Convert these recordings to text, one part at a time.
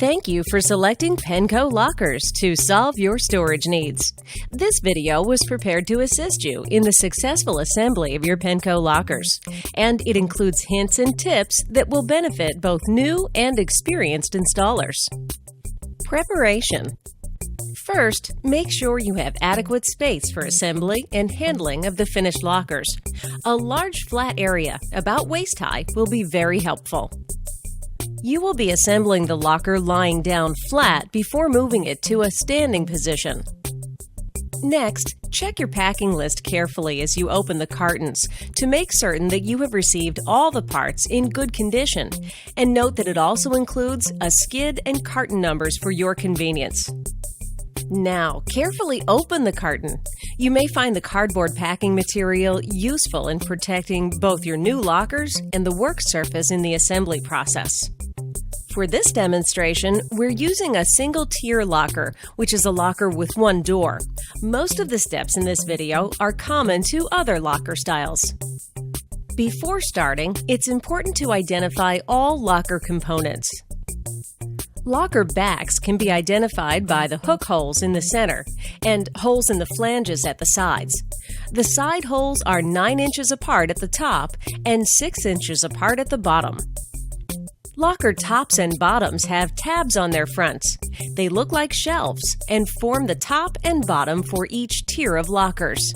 Thank you for selecting Penco lockers to solve your storage needs. This video was prepared to assist you in the successful assembly of your Penco lockers, and it includes hints and tips that will benefit both new and experienced installers. Preparation. First, make sure you have adequate space for assembly and handling of the finished lockers. A large flat area, about waist high, will be very helpful. You will be assembling the locker lying down flat before moving it to a standing position. Next, check your packing list carefully as you open the cartons to make certain that you have received all the parts in good condition, and note that it also includes a skid and carton numbers for your convenience. Now, carefully open the carton. You may find the cardboard packing material useful in protecting both your new lockers and the work surface in the assembly process. For this demonstration, we're using a single-tier locker, which is a locker with one door. Most of the steps in this video are common to other locker styles. Before starting, it's important to identify all locker components. Locker backs can be identified by the hook holes in the center and holes in the flanges at the sides. The side holes are 9 inches apart at the top and 6 inches apart at the bottom. Locker tops and bottoms have tabs on their fronts. They look like shelves and form the top and bottom for each tier of lockers.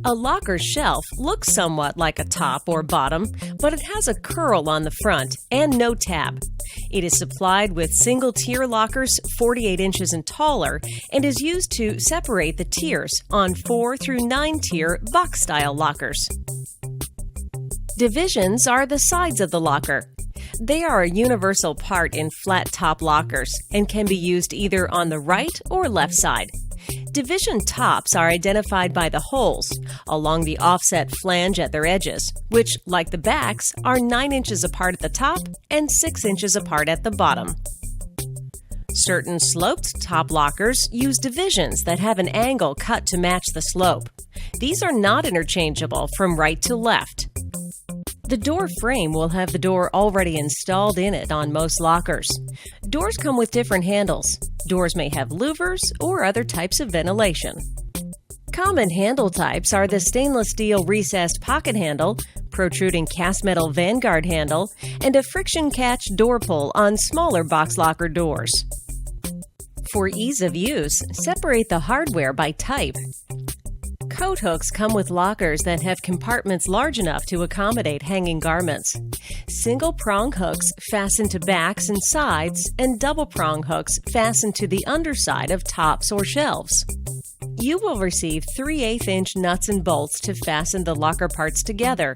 A locker shelf looks somewhat like a top or bottom, but it has a curl on the front and no tab. It is supplied with single-tier lockers 48 inches and taller and is used to separate the tiers on 4 through 9-tier box-style lockers. Divisions are the sides of the locker. They are a universal part in flat-top lockers and can be used either on the right or left side. Division tops are identified by the holes along the offset flange at their edges, which, like the backs, are 9 inches apart at the top and 6 inches apart at the bottom. Certain sloped top lockers use divisions that have an angle cut to match the slope. These are not interchangeable from right to left. The door frame will have the door already installed in it on most lockers. Doors come with different handles. Doors may have louvers or other types of ventilation. Common handle types are the stainless steel recessed pocket handle, protruding cast metal vanguard handle, and a friction catch door pull on smaller box locker doors. For ease of use, separate the hardware by type. Coat hooks come with lockers that have compartments large enough to accommodate hanging garments. Single-prong hooks fasten to backs and sides, and double-prong hooks fasten to the underside of tops or shelves. You will receive 3/8-inch nuts and bolts to fasten the locker parts together.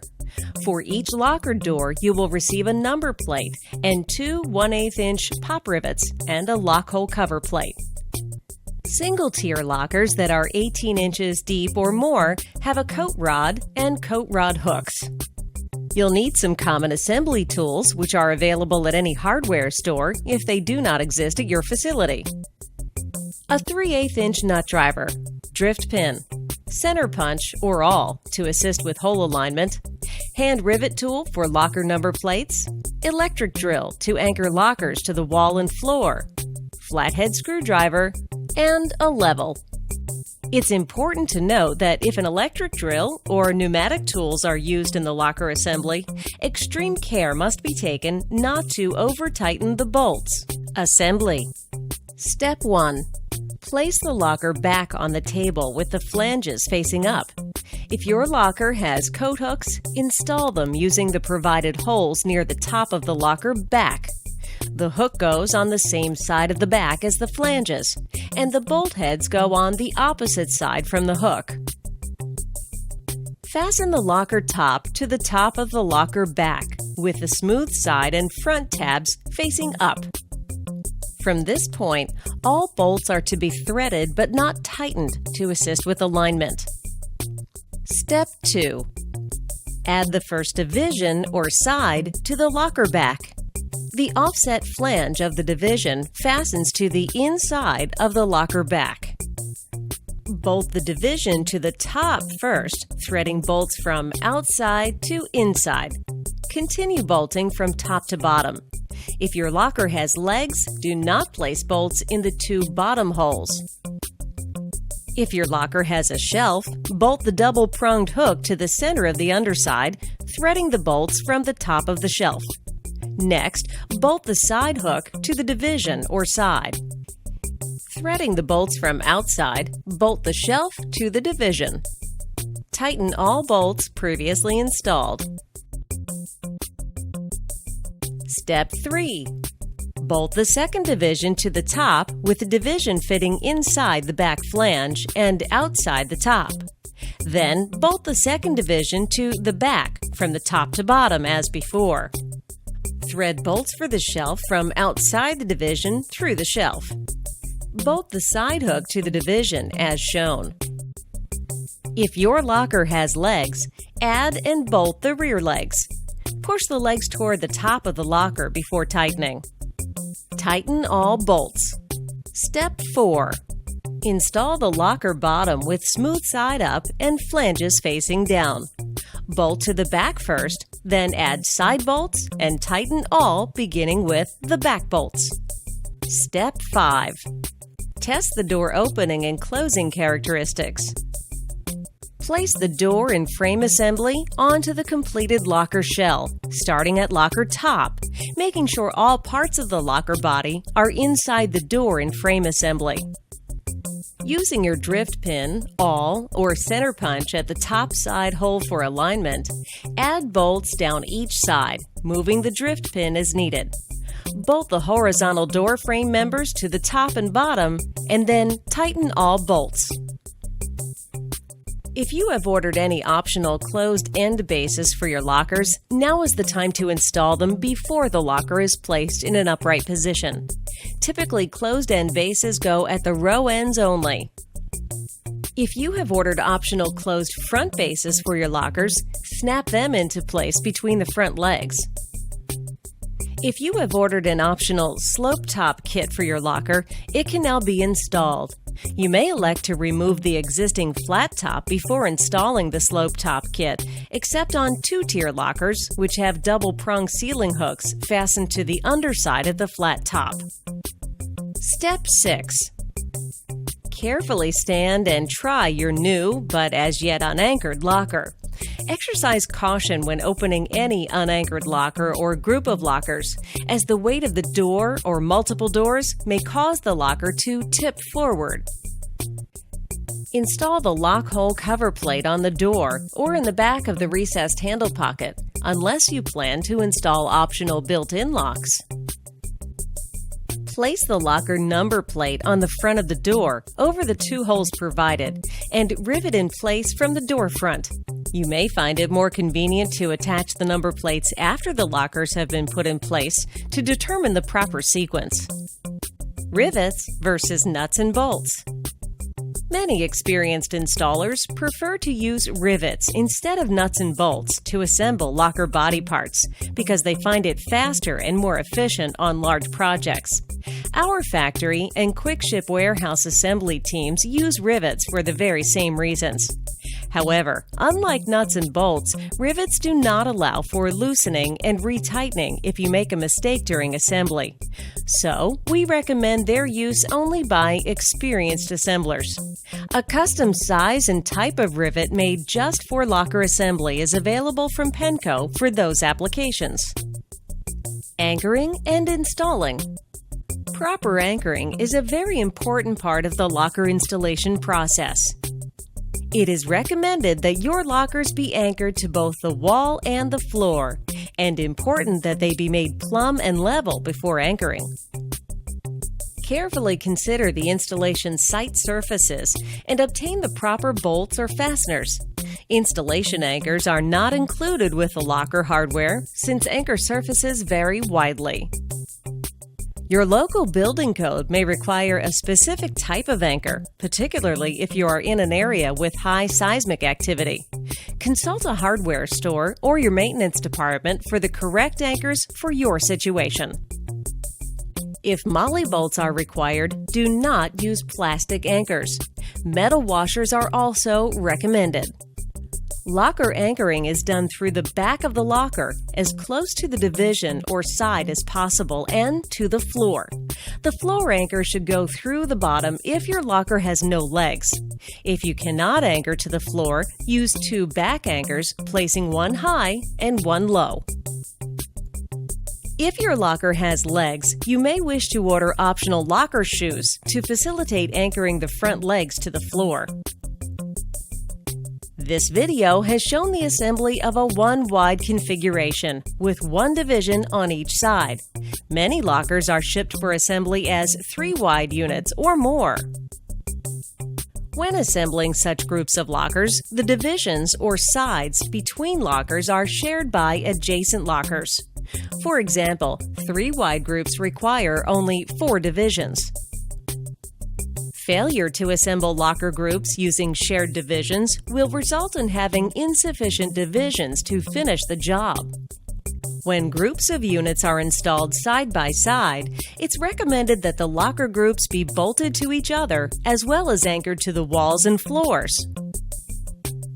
For each locker door, you will receive a number plate and 2 1/8-inch pop rivets and a lock hole cover plate. Single-tier lockers that are 18 inches deep or more have a coat rod and coat rod hooks. You'll need some common assembly tools, which are available at any hardware store if they do not exist at your facility. A 3/8-inch nut driver, drift pin, center punch or awl to assist with hole alignment, hand rivet tool for locker number plates, electric drill to anchor lockers to the wall and floor, flathead screwdriver, and a level. It's important to note that if an electric drill or pneumatic tools are used in the locker assembly, extreme care must be taken not to over-tighten the bolts. Assembly. Step 1. Place the locker back on the table with the flanges facing up. If your locker has coat hooks, install them using the provided holes near the top of the locker back. The hook goes on the same side of the back as the flanges, and the bolt heads go on the opposite side from the hook. Fasten the locker top to the top of the locker back, with the smooth side and front tabs facing up. From this point, all bolts are to be threaded but not tightened to assist with alignment. Step 2. Add the first division or side to the locker back. The offset flange of the division fastens to the inside of the locker back. Bolt the division to the top first, threading bolts from outside to inside. Continue bolting from top to bottom. If your locker has legs, do not place bolts in the 2 bottom holes. If your locker has a shelf, bolt the double-pronged hook to the center of the underside, threading the bolts from the top of the shelf. Next, bolt the side hook to the division or side. Threading the bolts from outside, bolt the shelf to the division. Tighten all bolts previously installed. Step 3. Bolt the second division to the top with the division fitting inside the back flange and outside the top. Then, bolt the second division to the back from the top to bottom as before. Thread bolts for the shelf from outside the division through the shelf. Bolt the side hook to the division as shown. If your locker has legs, add and bolt the rear legs. Push the legs toward the top of the locker before tightening. Tighten all bolts. Step 4. Install the locker bottom with smooth side up and flanges facing down. Bolt to the back first, then add side bolts and tighten all beginning with the back bolts. Step 5. Test the door opening and closing characteristics. Place the door and frame assembly onto the completed locker shell, starting at locker top, making sure all parts of the locker body are inside the door and frame assembly. Using your drift pin, awl, or center punch at the top side hole for alignment, add bolts down each side, moving the drift pin as needed. Bolt the horizontal door frame members to the top and bottom, and then tighten all bolts. If you have ordered any optional closed-end bases for your lockers, now is the time to install them before the locker is placed in an upright position. Typically, closed-end bases go at the row ends only. If you have ordered optional closed front bases for your lockers, snap them into place between the front legs. If you have ordered an optional slope top kit for your locker, it can now be installed. You may elect to remove the existing flat top before installing the slope top kit, except on 2-tier lockers, which have double-prong ceiling hooks fastened to the underside of the flat top. Step 6. Carefully stand and try your new, but as yet unanchored locker. Exercise caution when opening any unanchored locker or group of lockers, as the weight of the door or multiple doors may cause the locker to tip forward. Install the lock hole cover plate on the door or in the back of the recessed handle pocket, unless you plan to install optional built-in locks. Place the locker number plate on the front of the door over the 2 holes provided and rivet in place from the door front. You may find it more convenient to attach the number plates after the lockers have been put in place to determine the proper sequence. Rivets versus nuts and bolts. Many experienced installers prefer to use rivets instead of nuts and bolts to assemble locker body parts because they find it faster and more efficient on large projects. Our factory and quick ship warehouse assembly teams use rivets for the very same reasons. However, unlike nuts and bolts, rivets do not allow for loosening and retightening if you make a mistake during assembly. So, we recommend their use only by experienced assemblers. A custom size and type of rivet made just for locker assembly is available from Penco for those applications. Anchoring and installing. Proper anchoring is a very important part of the locker installation process. It is recommended that your lockers be anchored to both the wall and the floor, and important that they be made plumb and level before anchoring. Carefully consider the installation site surfaces and obtain the proper bolts or fasteners. Installation anchors are not included with the locker hardware since anchor surfaces vary widely. Your local building code may require a specific type of anchor, particularly if you are in an area with high seismic activity. Consult a hardware store or your maintenance department for the correct anchors for your situation. If molly bolts are required, do not use plastic anchors. Metal washers are also recommended. Locker anchoring is done through the back of the locker, as close to the division or side as possible, and to the floor. The floor anchor should go through the bottom if your locker has no legs. If you cannot anchor to the floor, use 2 back anchors, placing one high and one low. If your locker has legs, you may wish to order optional locker shoes to facilitate anchoring the front legs to the floor. This video has shown the assembly of a 1-wide configuration with 1 division on each side. Many lockers are shipped for assembly as 3-wide units or more. When assembling such groups of lockers, the divisions or sides between lockers are shared by adjacent lockers. For example, 3-wide groups require only 4 divisions. Failure to assemble locker groups using shared divisions will result in having insufficient divisions to finish the job. When groups of units are installed side by side, it's recommended that the locker groups be bolted to each other as well as anchored to the walls and floors.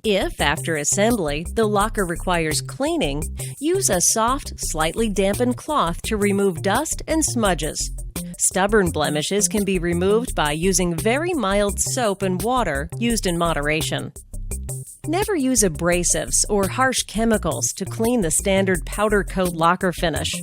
If, after assembly, the locker requires cleaning, use a soft, slightly dampened cloth to remove dust and smudges. Stubborn blemishes can be removed by using very mild soap and water used in moderation. Never use abrasives or harsh chemicals to clean the standard powder coat locker finish.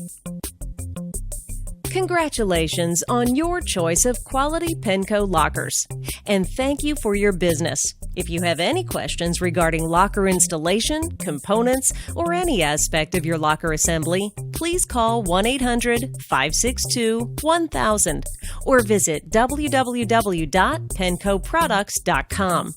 Congratulations on your choice of quality Penco lockers, and thank you for your business. If you have any questions regarding locker installation, components, or any aspect of your locker assembly, please call 1-800-562-1000 or visit www.pencoproducts.com.